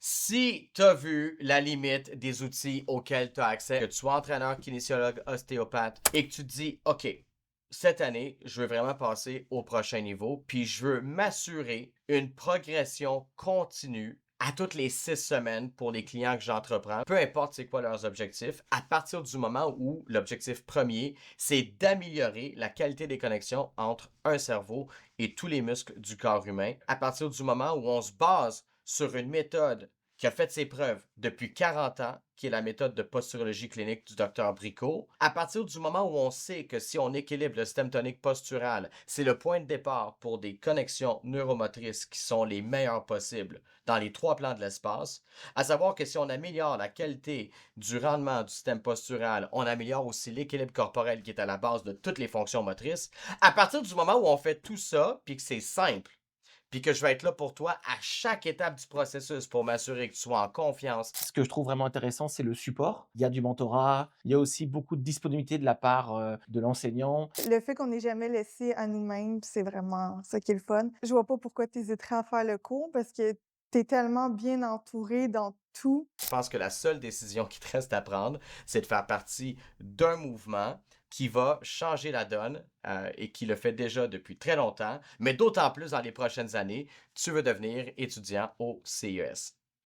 Si tu as vu la limite des outils auxquels tu as accès, que tu sois entraîneur, kinésiologue, ostéopathe et que tu te dis, OK, cette année, je veux vraiment passer au prochain niveau, puis je veux m'assurer une progression continue à toutes les 6 semaines pour les clients que j'entreprends, peu importe c'est quoi leurs objectifs, à partir du moment où l'objectif premier, c'est d'améliorer la qualité des connexions entre un cerveau et tous les muscles du corps humain, à partir du moment où on se base sur une méthode qui a fait ses preuves depuis 40 ans, qui est la méthode de posturologie clinique du docteur Bricot, à partir du moment où on sait que si on équilibre le système tonique postural, c'est le point de départ pour des connexions neuromotrices qui sont les meilleures possibles dans les 3 plans de l'espace, à savoir que si on améliore la qualité du rendement du système postural, on améliore aussi l'équilibre corporel qui est à la base de toutes les fonctions motrices. À partir du moment où on fait tout ça, puis que c'est simple, puis que je vais être là pour toi à chaque étape du processus pour m'assurer que tu sois en confiance. Ce que je trouve vraiment intéressant, c'est le support. Il y a du mentorat, il y a aussi beaucoup de disponibilité de la part, de l'enseignant. Le fait qu'on n'est jamais laissé à nous-mêmes, c'est vraiment ça qui est le fun. Je vois pas pourquoi tu hésiterais à faire le cours parce que tu es tellement bien entouré dans tout. Je pense que la seule décision qui te reste à prendre, c'est de faire partie d'un mouvement qui va changer la donne et qui le fait déjà depuis très longtemps, mais d'autant plus dans les prochaines années, tu veux devenir étudiant au CES.